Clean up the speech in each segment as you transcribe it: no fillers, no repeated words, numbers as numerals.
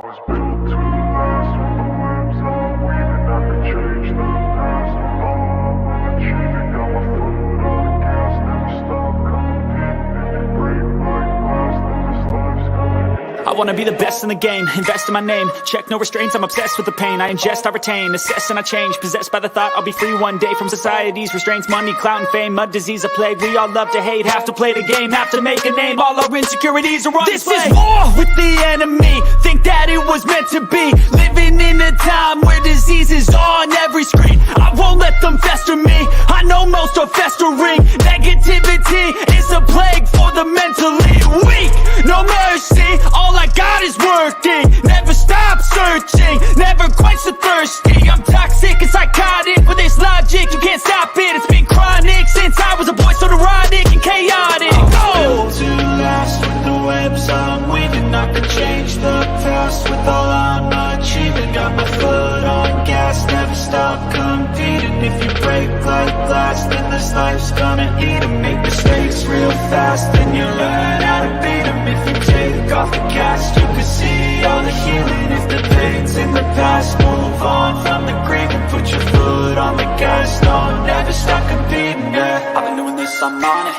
was built to last with the webs I'm weaving. I could change the past, and all I'm achieving. Got my foot on the gas, never stop competing. If you break like glass, then this life's gonna end. I wanna be the best in the game, invest in my name. Check no restraints, I'm obsessed with the pain. I ingest, I retain, assess and I change. Possessed by the thought I'll be free one day from society's restraints. Money, clout and fame, mud, disease, a plague. We all love to hate, have to play the game, have to make a name. All our insecurities are on display. This is war with the enemy, think that it was meant to be. Living in a time where disease is on every screen. I won't let them fester me, I know most are festering. Negativity is a plague for the mentally weak. No mercy, all I got is working. Never stop searching, never quench the thirsty. I'm toxic and psychotic, with this logic you can't stop it. It's been chronic since I was a boy, so neurotic and chaotic. Built to last with the webs I'm weaving. I could change the past with all I'm achieving. Got my foot on gas, never stop competing. If you break like glass, then this life's gonna eat 'em. Make mistakes real fast, then you learn how to beat 'em. If you take off the cast, you can see all the healing. If the pain's in the past, move on from the grave and put your foot on the gas. No, never stop competing, yeah. I've been doing this, I'm on it.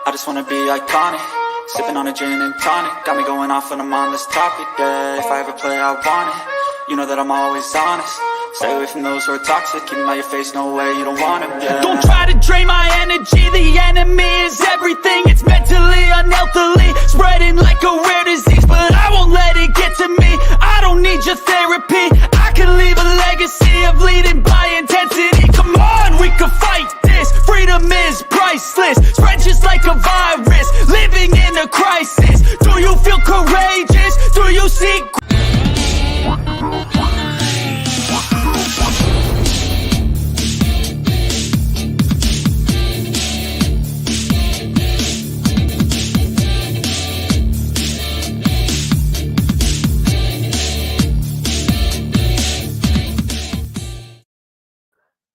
I just wanna be iconic. Sipping on a gin and tonic, got me going off when I'm on this topic, yeah. If I ever play, I want it. You know that I'm always honest. Stay away from those who are toxic. Keep them out your face, no way, you don't want them, yeah. Don't try to drain my energy. The enemy is everything. It's mentally, unhealthily, spreading like a rare disease. But I won't let it get to me. I don't need your therapy. I can leave a legacy of leading by intensity. Come on, we can fight this. Freedom is priceless. Spread just like a virus. Living in a crisis. Do you feel courageous? Do you seek?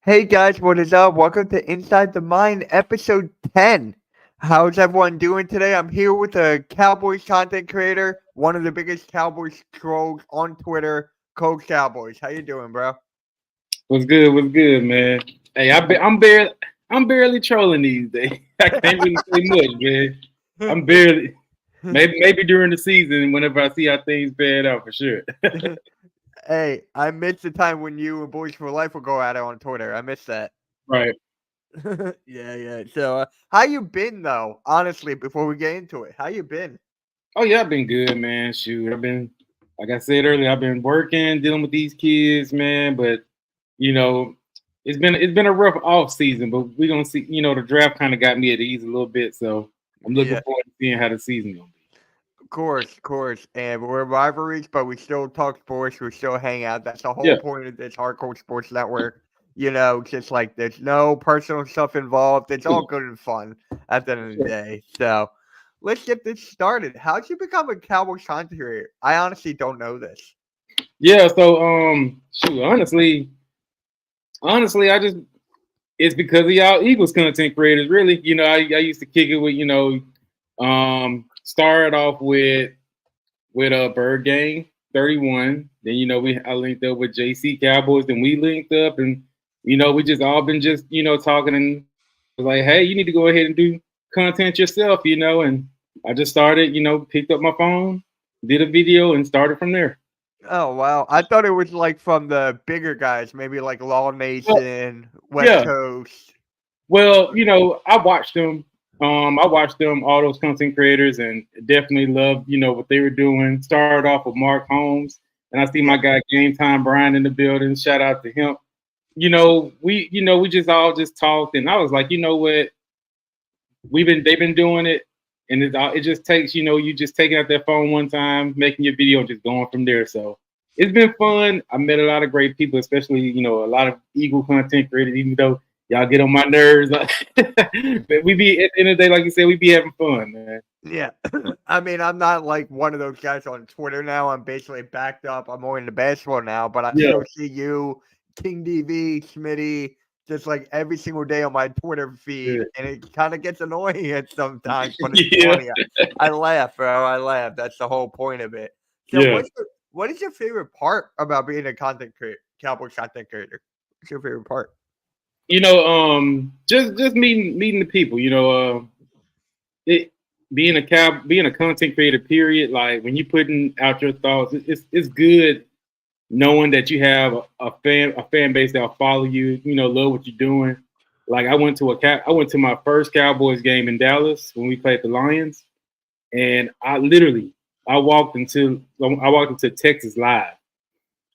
Hey guys, what is up? Welcome to Inside the Mind, episode 10. How's everyone doing today? I'm here with a Cowboys content creator, one of the biggest Cowboys trolls on Twitter, Coach Cowboys. How you doing, bro? What's good, man? Hey, I'm barely trolling these days. I can't really say much, man. I'm barely, maybe during the season, whenever I see how things pan out, for sure. Hey, I missed the time when you and Boys for Life will go at it on Twitter. I missed that. Right. Yeah. So, how you been though? Honestly, before we get into it, how you been? Oh yeah, I've been good, man. Shoot, I've been, like I said earlier, I've been working, dealing with these kids, man. But you know, it's been a rough off season. But we're gonna see. You know, the draft kind of got me at ease a little bit, so I'm looking forward to seeing how the season's gonna be. Of course. And we're rivalries, but we still talk sports. We still hang out. That's the whole point of this Hardcore Sports Network. You know, just like there's no personal stuff involved. It's all good and fun at the end of the day. So let's get this started. How'd you become a Cowboys content creator? I honestly don't know this. Yeah, so shoot, honestly, it's because of y'all Eagles content creators, really. You know, I used to kick it with, you know, started off with a Bird Gang 31. Then, you know, I linked up with JC Cowboys, then we linked up, and you know, we just all been just, you know, talking, and was like, hey, you need to go ahead and do content yourself, you know. And I just started, you know, picked up my phone, did a video, and started from there. Oh wow. I thought it was like from the bigger guys, maybe like Law Nation, West Coast. Well, you know, I watched them, all those content creators, and definitely loved, you know, what they were doing. Started off with Mark Holmes, and I see my guy Game Time Brian in the building. Shout out to him. You know, we just all just talked, and I was like, you know what, they've been doing it, and it just takes, you know, you just taking out that phone one time, making your video, and just going from there. So it's been fun. I met a lot of great people, especially, you know, a lot of Eagle content creators, even though y'all get on my nerves. But we be, at the end of the day, like you said, we be having fun, man. Yeah. I mean, I'm not like one of those guys on Twitter now. I'm basically backed up. I'm more into basketball now, but I still see you, King DV, Smitty, just like every single day on my Twitter feed, and it kind of gets annoying at sometimes, but it's funny. I laugh, bro. I laugh. That's the whole point of it. So what is your favorite part about being a content creator, Cowboys content creator? What's your favorite part? Just meeting the people. It being a content creator. Period. Like when you putting out your thoughts, it's good knowing that you have a fan base that'll follow you. Love what you're doing. Like I went to my first Cowboys game in Dallas when we played the Lions, and I walked into Texas Live.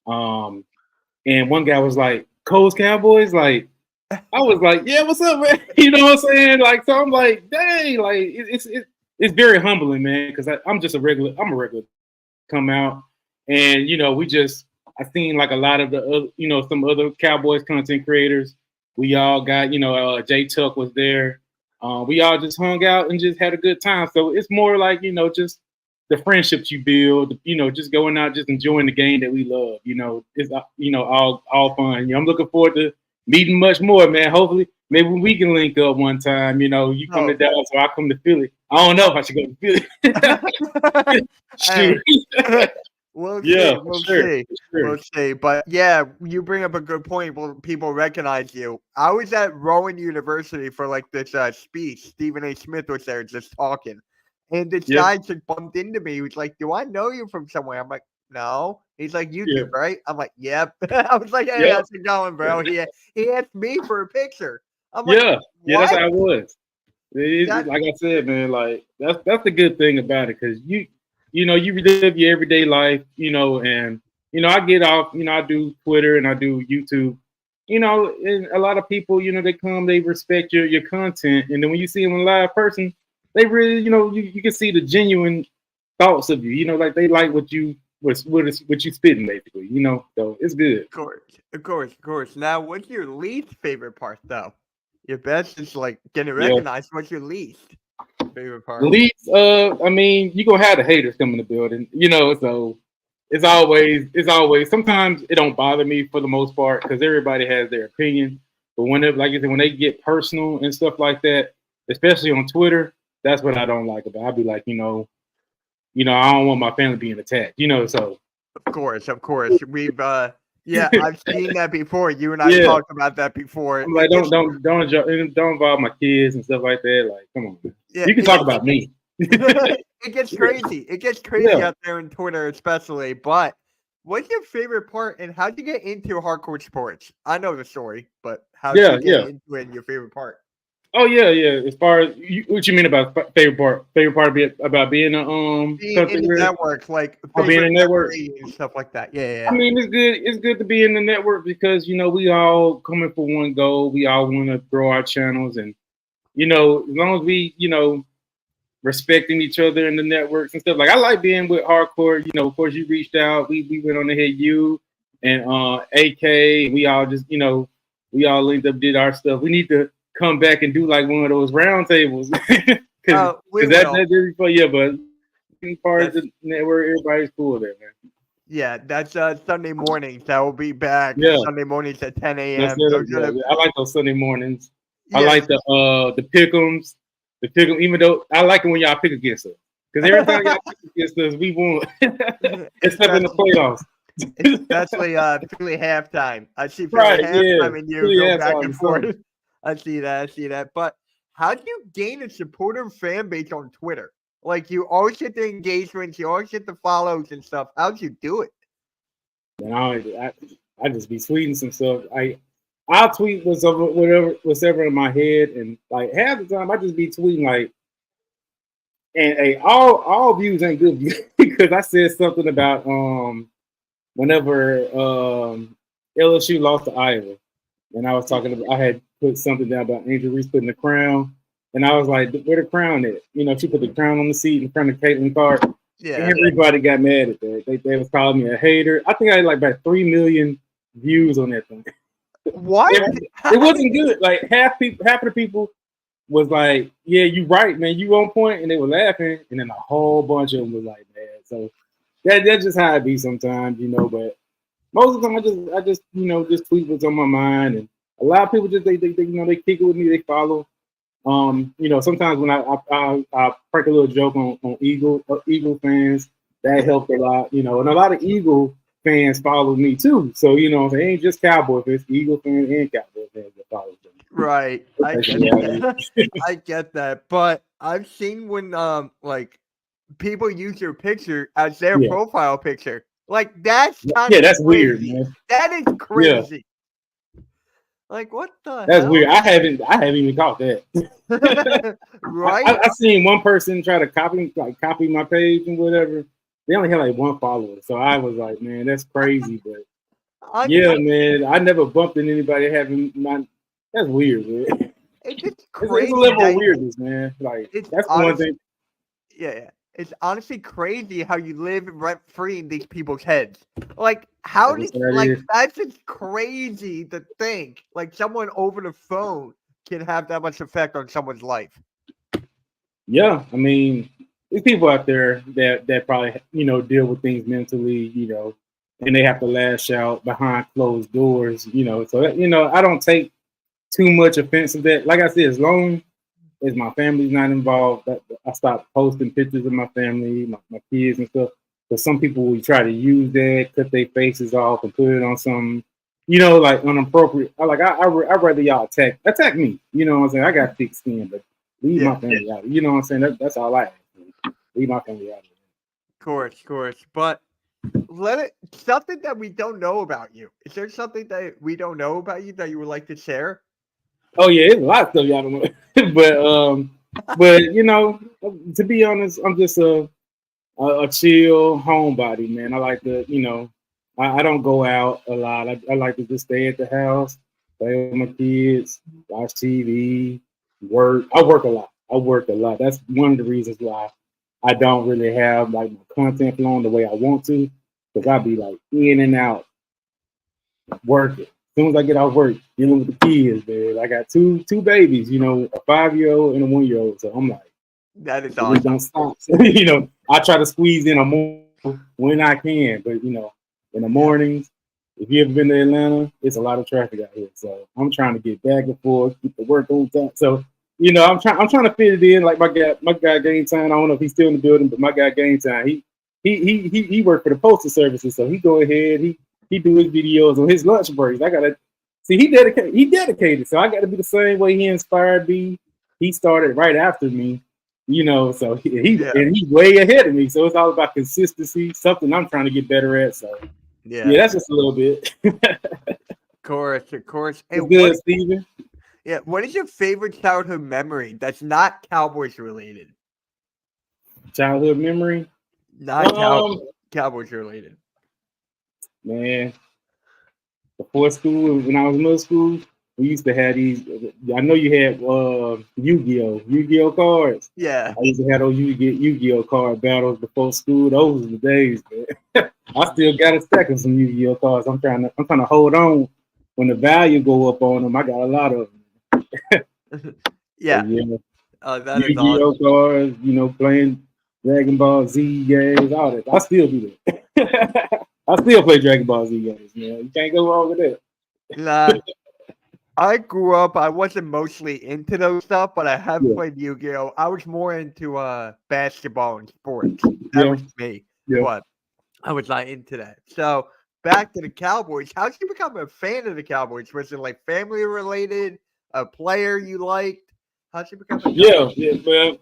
And one guy was like, "Cole's Cowboys," like. I was like, yeah, what's up, man? You know what I'm saying? Like, so I'm like, dang, like it's very humbling, man, because I'm a regular come out, and I seen like a lot of the some other Cowboys content creators. We all got Jay Tuck was there. We all just hung out and just had a good time. So it's more like just the friendships you build. Just going out, just enjoying the game that we love. It's all fun. I'm looking forward to meeting much more, man. Hopefully, maybe we can link up one time. You come to Dallas or I come to Philly. I don't know if I should go to Philly. Hey, we'll see. Sure. We'll see. But yeah, you bring up a good point. Well, people recognize you. I was at Rowan University for like this speech. Stephen A. Smith was there just talking. And this guy just bumped into me. He was like, "Do I know you from somewhere?" I'm like, "No." He's like, "YouTube, right?" I'm like, "Yep." I was like, "Hey, how's it going, bro?" He asked me for a picture. I'm like, that's how it was. Like I said, man, like that's the good thing about it, because you live your everyday life, and I get off, I do Twitter and I do YouTube, and a lot of people, they come, they respect your content, and then when you see them in live person, they really, you can see the genuine thoughts of you, like they like what you spitting, basically, so it's good. Of course. Now, what's your least favorite part, though? Your best is like getting recognized. What's your least favorite part? I mean, you're gonna have the haters come in the building, so it's always sometimes it don't bother me for the most part, because everybody has their opinion. But whenever, like I said, when they get personal and stuff like that, especially on Twitter, that's what I don't like about it. I'll be like, I don't want my family being attacked, so. Of course. We've I've seen that before. You and I talked about that before. I'm like, don't involve my kids and stuff like that. Like, come on, man. You can talk about me. It gets crazy. It gets crazy out there in Twitter, especially. But what's your favorite part, and how'd you get into hardcore sports? I know the story, but how'd you get into it and your favorite part? Oh yeah. As far as what you mean about favorite part about being a being in the network, like being in the network and stuff like that. Yeah. I mean, it's good. It's good to be in the network because we all coming for one goal. We all want to grow our channels, and as long as we respecting each other in the networks and stuff. Like I like being with hardcore. Of course, you reached out. We went on to hit you and AK. We all just we all linked up, did our stuff. We need to come back and do like one of those round tables. Because that's really fun. Yeah, but part of the network, everybody's cool there, man. Yeah, that's Sunday mornings. That will be back. Sunday mornings at 10 a.m. I like those Sunday mornings. I like the pick'ems. The pick'em, even though I like it when y'all pick against us. Because every time y'all pick against us, we won. Except in the playoffs. Especially Philly halftime. I see Philly halftime and you go back and forth. I see that. But how do you gain a supportive fan base on Twitter? Like, you always get the engagements, you always get the follows and stuff. How'd you do it? I just be tweeting some stuff. I'll tweet what's ever in my head, and like half the time I just be tweeting like, and all views ain't good views because I said something about whenever LSU lost to Iowa, and I was talking about I had put something down about Angel Reese putting the crown, and I was like, where the crown at? She put the crown on the seat in front of Caitlin Clark. Yeah, everybody got mad at that. They was calling me a hater. I think I had like about 3 million views on that thing. What? It wasn't good. Like half of the people was like, "Yeah, you right, man. You on point," and they were laughing, and then a whole bunch of them was like, "Man." So that's just how it be sometimes, But most of the time, I just just tweet what's on my mind, and a lot of people just they kick it with me, they follow. Sometimes when I prank a little joke on Eagle fans, that helped a lot, and a lot of Eagle fans followed me too. So it ain't just Cowboy fans, Eagle fans and Cowboy fans that follow them. Right. I get that. I get that. But I've seen when like people use your picture as their profile picture. Like that's kind of that's crazy. weird, man. That is crazy. Like what the That's hell? weird. I haven't even caught that. Right? I seen one person try to copy my page and whatever. They only had like one follower, so I was like, man, that's crazy. But man, I never bumped into anybody having my. That's weird, man. It's crazy. It's a level of weirdness, man. Like that's one thing. Yeah, it's honestly crazy how you live rent free in these people's heads. Like, how did that's just crazy to think. Like, someone over the phone can have that much effect on someone's life. Yeah, I mean, there's people out there that probably deal with things mentally, and they have to lash out behind closed doors, So I don't take too much offense to that. Like I said, as long as my family's not involved, I stopped posting pictures of my family, my kids and stuff. But some people will try to use that, cut their faces off, and put it on some, like inappropriate. I'd rather y'all attack me. You know what I'm saying? I got thick skin, but leave my family out. You know what I'm saying? That's all I have. Leave my family out. Of course. But something that we don't know about you. Is there something that we don't know about you that you would like to share? Oh yeah, it's a lot of stuff y'all don't know. but to be honest, I'm just a chill homebody, man. I like to, I don't go out a lot. I like to just stay at the house, play with my kids, watch TV, work. I work a lot. That's one of the reasons why I don't really have like my content flowing the way I want to, because I be like in and out working. As soon as I get off work, dealing with the kids, man. I got two babies, a 5-year-old and a 1-year-old. So I'm like, that is awesome. Don't stop. I try to squeeze in a more when I can, but in the mornings, if you ever been to Atlanta, it's a lot of traffic out here. So I'm trying to get back and forth, keep the work on time. So I'm trying to fit it in. Like my guy Game Time. I don't know if he's still in the building, but my guy Game Time, he worked for the postal services, so he go ahead, he do his videos on his lunch breaks. I gotta see he dedicated, so I got to be the same way he inspired me. He started right after me, so he's way ahead of me. So it's all about consistency, something I'm trying to get better at. So yeah, that's just a little bit. Of course. Hey, good, Steven. Yeah, what is your favorite childhood memory that's not Cowboys related? Childhood memory? Not Cowboys related. Man, before school, when I was in middle school, we used to have these. I know you had Yu-Gi-Oh cards. Yeah, I used to have those Yu-Gi-Oh card battles before school. Those were the days, man. I still got a stack of some Yu-Gi-Oh cards. I'm trying to hold on when the value go up on them. I got a lot of them. Yeah. That Yu-Gi-Oh awesome. Cards, playing Dragon Ball Z games, all that. I still do that. I still play Dragon Ball Z games, man. You can't go wrong with that. Nah, I grew up, I wasn't mostly into those stuff, but I have played Yu-Gi-Oh! I was more into basketball and sports. That was me. Yeah. But I was not into that. So back to the Cowboys. How did you become a fan of the Cowboys? Was it like family related? A player you liked? How did you become a Cowboys? Yeah, man.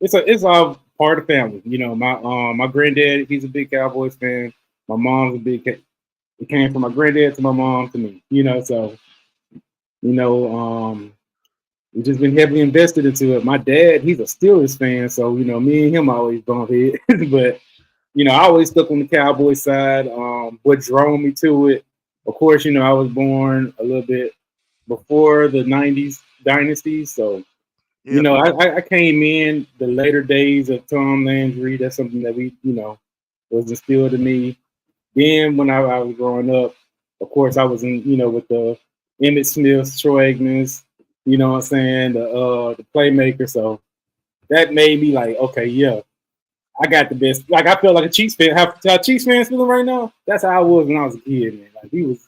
It's all part of family. My granddad, he's a big Cowboys fan. My mom's a big. It came from my granddad to my mom to me. So we've just been heavily invested into it. My dad, he's a Steelers fan, so me and him always bump heads. But I always stuck on the Cowboys side. What drove me to it, of course, I was born a little bit before the '90s dynasty, so I came in the later days of Tom Landry. That's something that we was instilled in me. Then when I was growing up, of course, I was in, with the Emmitt Smiths, Troy Aikmans, what I'm saying, the playmaker. So that made me like, okay, yeah, I got the best. Like I felt like a Chiefs fan. How Chiefs fans feeling right now? That's how I was when I was a kid, man. Like we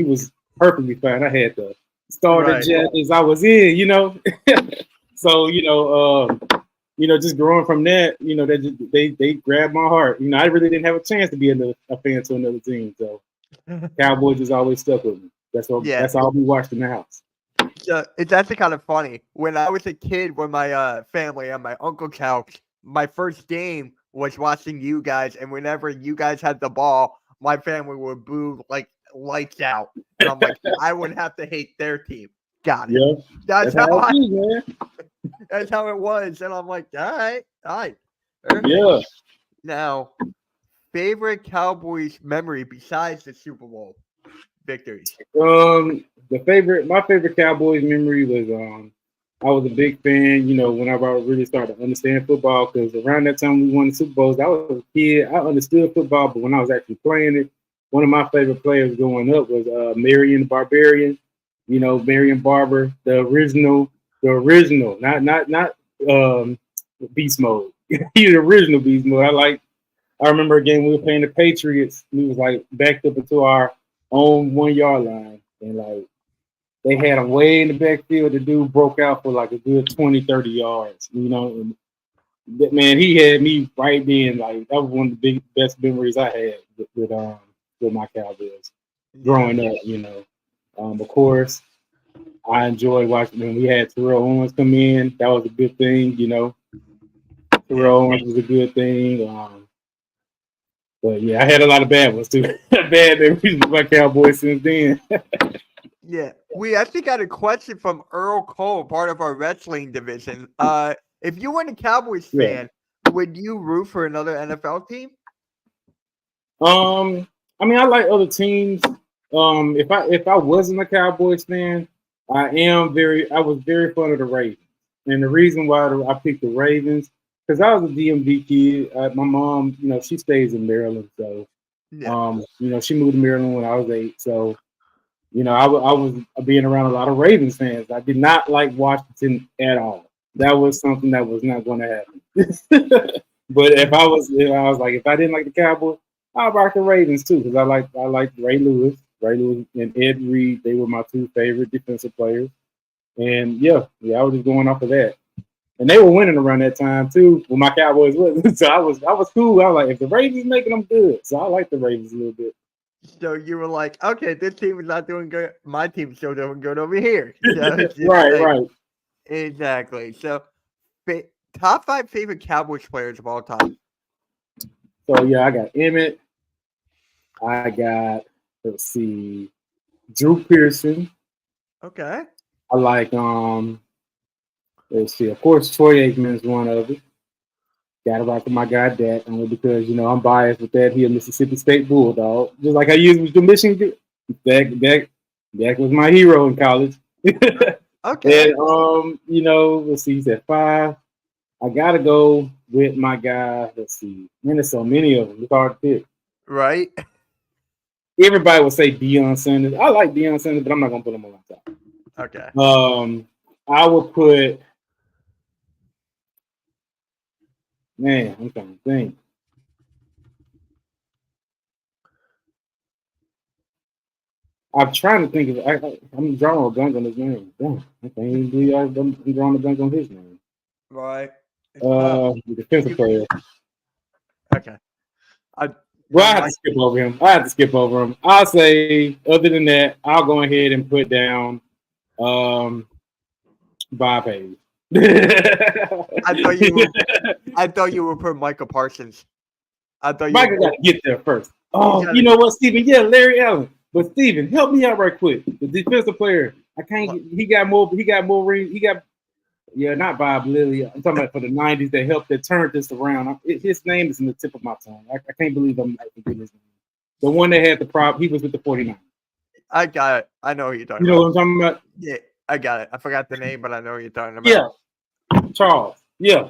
was perfectly fine. I had the starter jackets I was in, So just growing from that, they grabbed my heart. I really didn't have a chance to be a fan to another team. So Cowboys just always stuck with me. Yeah. That's all we watched in the house. So it's actually kind of funny. When I was a kid with my family on my uncle's house, my first game was watching you guys, and whenever you guys had the ball, my family would boo like lights out. And I'm like, I would have to hate their team. Got it. Yeah. That's how it is, man. that's how it was. And I'm like, all right. Yeah. Now, favorite Cowboys memory besides the Super Bowl victories? My favorite Cowboys memory was I was a big fan, whenever I really started to understand football, because around that time we won the Super Bowls, I was a kid. I understood football, but when I was actually playing it, one of my favorite players growing up was Marion Barbarian. Marion Barber, the original, not Beast Mode. He's the original Beast Mode. I remember a game we were playing the Patriots. We was like backed up into our own 1 yard line, and like they had him way in the backfield. The dude broke out for like a good 20, 30 yards, and man, he had me right then. Like that was one of the best memories I had with my Cowboys growing up, Of course, I enjoyed watching when we had Terrell Owens come in. That was a good thing, Terrell Owens was a good thing. But yeah, I had a lot of bad ones too. Bad memories with my Cowboys since then. Yeah, we actually got a question from Earl Cole, part of our wrestling division. If you weren't a Cowboys fan, would you root for another NFL team? I mean, I like other teams. If I wasn't a Cowboys fan, I was very fond of the Ravens, and the reason why I picked the Ravens because I was a DMV kid. My mom, she stays in Maryland, so she moved to Maryland when I was 8, so. I was being around a lot of Ravens fans. I did not like Washington at all. That was something that was not going to happen. But if I didn't like the Cowboys, I'll rock the Ravens too because I like Ray Lewis and Ed Reed. They were my 2 favorite defensive players, and I was just going off of that. And they were winning around that time too when my Cowboys wasn't. So I was cool. I was like, if the Ravens making them good, so I like the Ravens a little bit. So you were like, okay, this team is not doing good. My team's still doing good over here. So right. Exactly. So, top 5 favorite Cowboys players of all time. So I got Emmett. I got Drew Pearson. Okay. I like of course Troy Aikman is one of them. Got to rock with my guy Dak, only because I'm biased with that. He a Mississippi State Bulldog, just like I used with the Michigan. Dak was my hero in college. Okay. And let's see, he's at 5. I gotta go with my guy. Let's see, man, there's so many of them. It's hard to pick. Right. Everybody would say Deion Sanders. I like Deion Sanders, but I'm not gonna put him on my top. Okay. I would put. Man, I'm trying to think. I'm trying to think of. I'm drawing a blank on his name. Damn, I can't even believe I'm drawing a blank on his name. Right. The defensive player. Okay. I have to skip over him. I'll say, other than that, I'll go ahead and put down Bob Hayes. I thought you would put Michael Parsons. Michael got to get there first. Oh, you know what, Steven? Yeah, Larry Allen. But Steven, help me out right quick. The defensive player. I can't. He got more rings. Not Bob Lilly. I'm talking about for the '90s that turned this around. His name is in the tip of my tongue. I can't believe I'm not forgetting his name. The one that had the prop. He was with the 49ers. I got it. I know who you're talking about. You know what I'm talking about? Yeah, I got it. I forgot the name, but I know who you're talking about. Yeah. Charles. Yeah.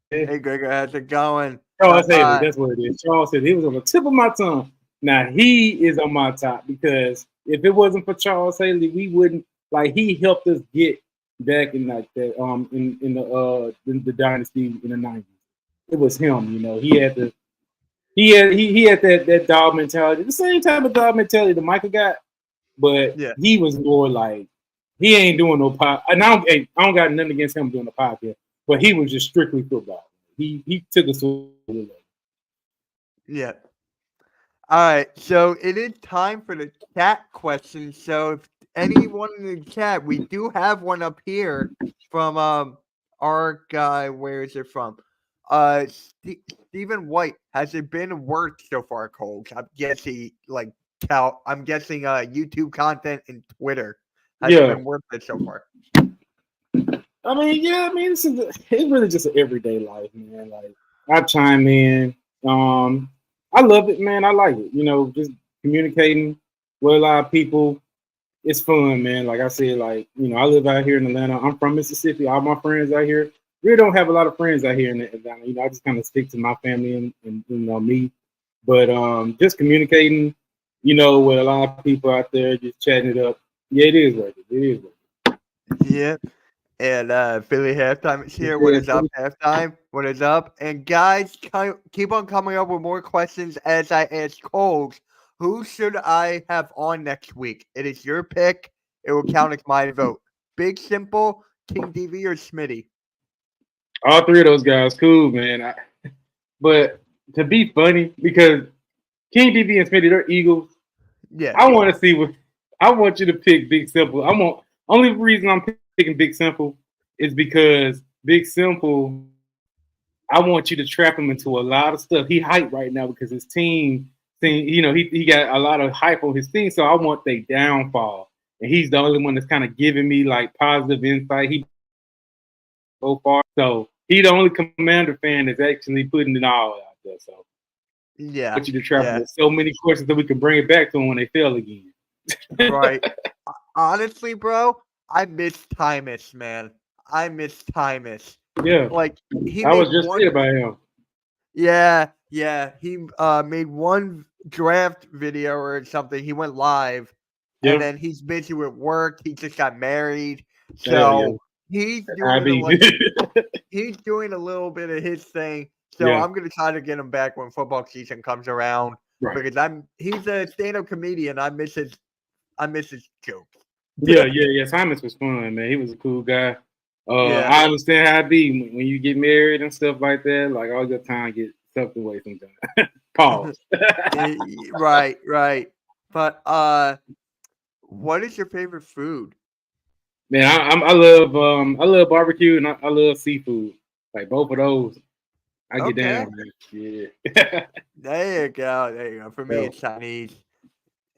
Hey, Gregor, how's it going? Charles Haley, that's what it is. Charles Haley. He was on the tip of my tongue. Now he is on my top because if it wasn't for Charles Haley, we wouldn't he helped us get back in like that in the dynasty in the 90s. It was him, He had that dog mentality, the same type of dog mentality that Michael got, but he was more like he ain't doing no pod. And I don't got nothing against him doing a podcast, but he was just strictly football. He took us to a level. Yeah. All right, so it is time for the chat questions. So if anyone in the chat, we do have one up here from our guy. Where is it from? Stephen White. Has it been worth so far, Cole? I'm guessing I'm guessing YouTube content and Twitter. Has it been worth it so far? I mean, yeah, I mean, it's really just an everyday life, man. Like, I chime in. I love it, man. I like it. You know, just communicating with a lot of people. It's fun, man. Like I said, like, you know, I live out here in Atlanta. I'm from Mississippi. All my friends out here. Really don't have a lot of friends out here in Atlanta. You know, I just kind of stick to my family and you know, me. But just communicating, you know, with a lot of people out there, just chatting it up. Yeah, it is worth it. It is worth it. Yeah. And Philly halftime is here. What is up, halftime? What is up? And guys, keep on coming up with more questions as I ask Coles. Who should I have on next week? It is your pick. It will count as my vote. Big Simple, King DV, or Smitty? All three of those guys, cool, man. But to be funny, because King DV and Smitty, they're Eagles. Yeah. I want to see what. I want you to pick Big Simple. Only reason I'm picking Big Simple is because Big Simple, I want you to trap him into a lot of stuff. He hype right now because his team, you know, he got a lot of hype on his team. So I want their downfall. And he's the only one that's kind of giving me like positive insight. He so far. So he's the only Commander fan that's actually putting it all out there. So yeah, I want you to trap him with so many questions that we can bring it back to him when they fail again. Right. Honestly, bro, I miss Tymus, man. I miss Tymus. Yeah. Like I was just thinking about him. Yeah. He made one draft video or something. He went live, and then he's busy with work. He just got married, so he's doing he's doing a little bit of his thing. So I'm gonna try to get him back when football season comes around because he's a stand-up comedian. I miss his jokes. Yeah. Simon was fun, man. He was a cool guy. I understand how it be when you get married and stuff like that. Like all your time get sucked away sometimes. Pause. Right. But what is your favorite food? Man, I love barbecue and I love seafood. Like both of those, I get down, man. Yeah. There you go. For me, it's Chinese.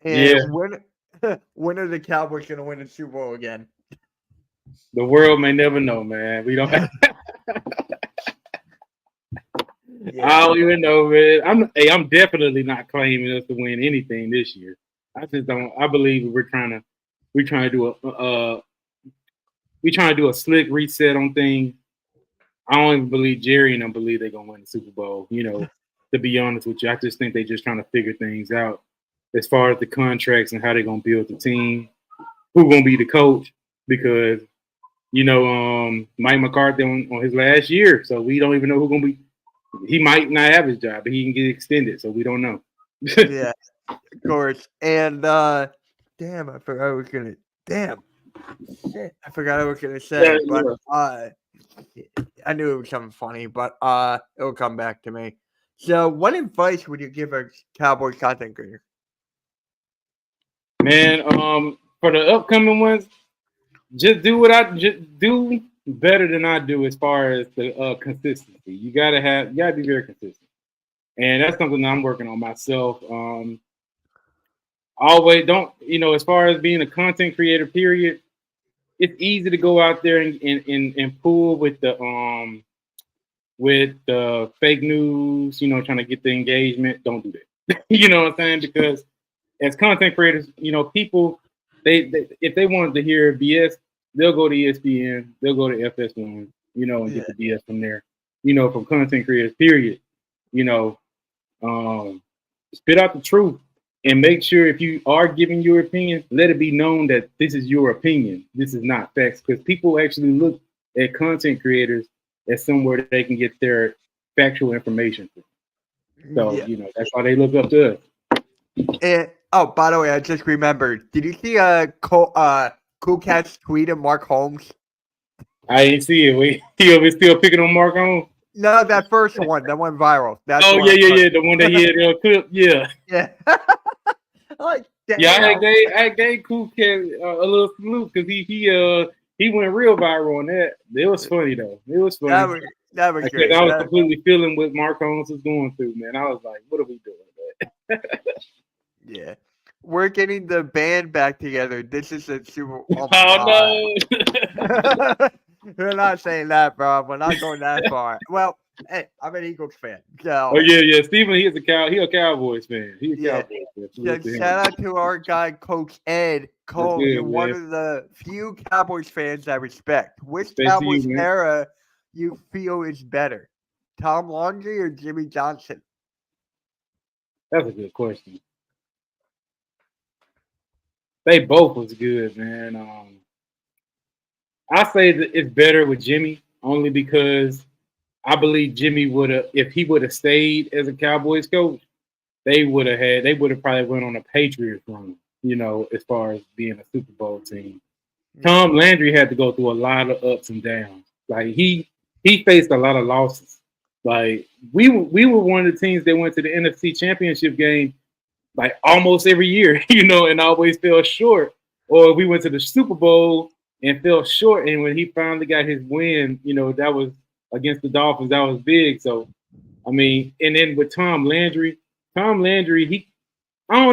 And when are the Cowboys going to win the Super Bowl again? The world may never know, man. We don't. I don't even know, man. I'm definitely not claiming us to win anything this year. I just don't. I believe we're trying to do a slick reset on things. I don't even believe Jerry and I believe they're gonna win the Super Bowl. You know, to be honest with you, I just think they're just trying to figure things out as far as the contracts and how they're gonna build the team, who's gonna be the coach, because you know, Mike McCarthy on his last year, so we don't even know who's gonna be. He might not have his job, but he can get extended, so we don't know. Yeah, of course. And damn, I forgot I was gonna. Damn, shit, I forgot I was gonna say. But I knew it was something funny, but it'll come back to me. So, what advice would you give a Cowboys content creator? Man, for the upcoming ones, just do better than I do as far as the consistency. You gotta be very consistent, and that's something that I'm working on myself. Always don't, you know, as far as being a content creator, period. It's easy to go out there and pull with the fake news, you know, trying to get the engagement. Don't do that. You know what I'm saying? Because as content creators, you know, people they if they wanted to hear BS, they'll go to ESPN, they'll go to FS1, you know, and get the BS from there. You know, from content creators, period. You know, spit out the truth. And make sure if you are giving your opinion, let it be known that this is your opinion. This is not facts, because people actually look at content creators as somewhere that they can get their factual information from. So, you know, that's why they look up to us. And by the way, I just remembered. Did you see Cool Cats tweeted Mark Holmes. I ain't see it. He was still picking on Mark on. No, that first one that went viral. That's Oh yeah, the one that he had clip. Yeah, yeah. Like, yeah. I gave Cool Cat a little salute because he went real viral on that. It was funny though. It was funny. That was great. I was completely feeling what Mark Holmes was going through, man. I was like, what are we doing? Yeah. We're getting the band back together. This is a super. Oh no. We're not saying that, bro. We're not going that far. Well, hey, I'm an Eagles fan. So. Oh yeah. Steven, he a Cowboys fan. He's a Cowboys fan. So shout out to our guy, Coach Ed Cole. You're one of the few Cowboys fans I respect. Which Cowboys era you feel is better, Tom Landry or Jimmy Johnson? That's a good question. They both was good, man. I say that it's better with Jimmy only because I believe Jimmy would have, if he would have stayed as a Cowboys coach, they would have probably went on a Patriots run, as far as being a Super Bowl team. Tom Landry had to go through a lot of ups and downs. Like he faced a lot of losses. Like we were one of the teams that went to the NFC Championship game like almost every year, and always fell short. Or we went to the Super Bowl and fell short. And when he finally got his win, that was against the Dolphins. That was big. So, I mean, and then with Tom Landry, I don't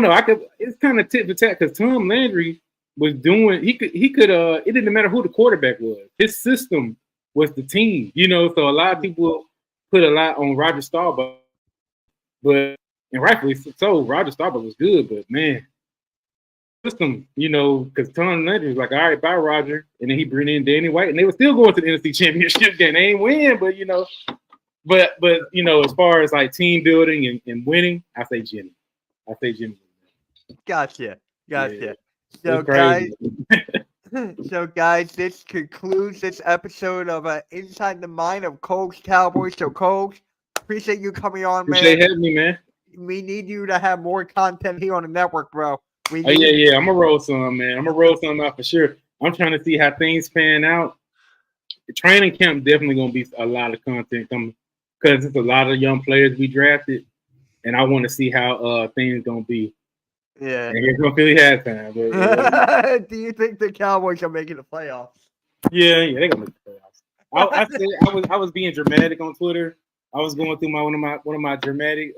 know. It's kind of tit for tat because Tom Landry was doing. He could. It didn't matter who the quarterback was. His system was the team. So a lot of people put a lot on Roger Staubach, and rightfully so. Roger Staubach was good, but man, system, because Tom Landry was like, all right, bye, Roger. And then he bring in Danny White, and they were still going to the NFC Championship game. They ain't win, but as far as like team building and winning, I say Jimmy. Gotcha. Yeah. So guys, this concludes this episode of Inside the Mind of Cole's Cowboys. So Cole, appreciate you coming on, man. Appreciate having me, man. We need you to have more content here on the network, bro. I'm gonna roll some, man. I'm gonna roll some out for sure. I'm trying to see how things pan out. The training camp definitely gonna be a lot of content coming because it's a lot of young players we drafted, and I want to see how things gonna be. Yeah, and it's gonna Philly halftime. But, do you think the Cowboys are making the playoffs? Yeah, they're gonna make the playoffs. I was being dramatic on Twitter. I was going through one of my dramatic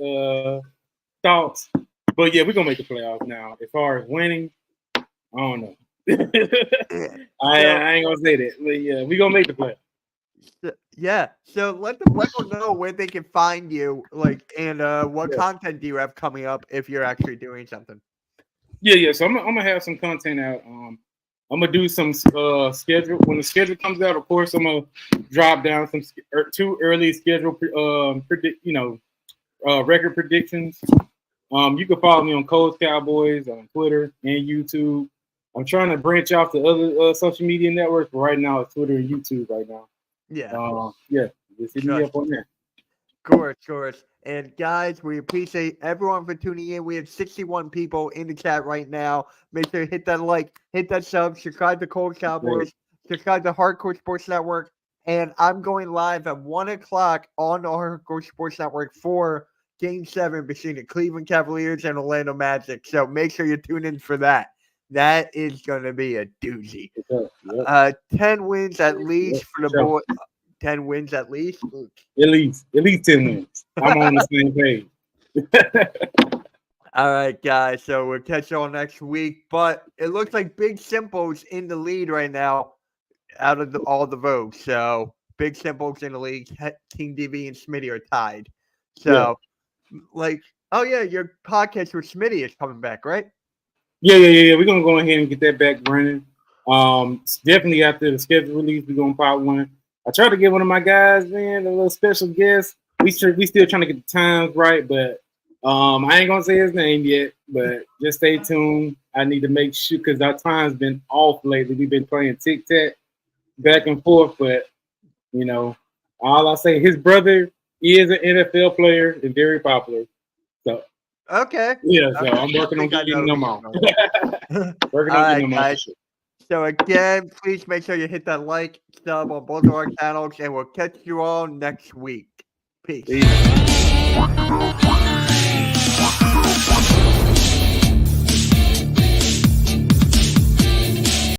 thoughts. But yeah, we're gonna make the playoffs now. As far as winning, I don't know. I ain't gonna say that, but yeah, we're gonna make the playoffs. Yeah. So let the people know where they can find you, and what content do you have coming up if you're actually doing something. Yeah. So I'm gonna have some content out. I'm gonna do some schedule. When the schedule comes out, of course, I'm gonna drop down some 2 early schedule record predictions. You can follow me on Cole's Cowboys on Twitter and YouTube. I'm trying to branch off to other social media networks, but right now it's Twitter and YouTube right now. Yeah. Just hit me up on that. Of course. And guys, we appreciate everyone for tuning in. We have 61 people in the chat right now. Make sure to hit that like, hit that sub, subscribe to Cole's Cowboys, subscribe to Hardcore Sports Network. And I'm going live at 1 o'clock on the Hardcore Sports Network for Game 7 between the Cleveland Cavaliers and Orlando Magic. So make sure you tune in for that. That is going to be a doozy. 10 wins at least for the boys. 10 wins at least? At least 10 wins. I'm on the same page. All right, guys. So we'll catch you all next week. But it looks like Big Simple's in the lead right now out of all the votes. So Big Simple's in the league. King DV and Smitty are tied. So, your podcast with Smitty is coming back, right? Yeah. We're going to go ahead and get that back running. Definitely after the schedule release, we're going to pop one. I tried to get one of my guys, man, a little special guest. We still trying to get the times right, but I ain't going to say his name yet, but just stay tuned. I need to make sure because our time's been off lately. We've been playing tic-tac back and forth, but, all I say, his brother is an NFL player and very popular. So okay. Yeah, so I'm working on getting them on. Working on getting them on. So again, please make sure you hit that like, sub on both of our channels, and we'll catch you all next week. Peace. Peace.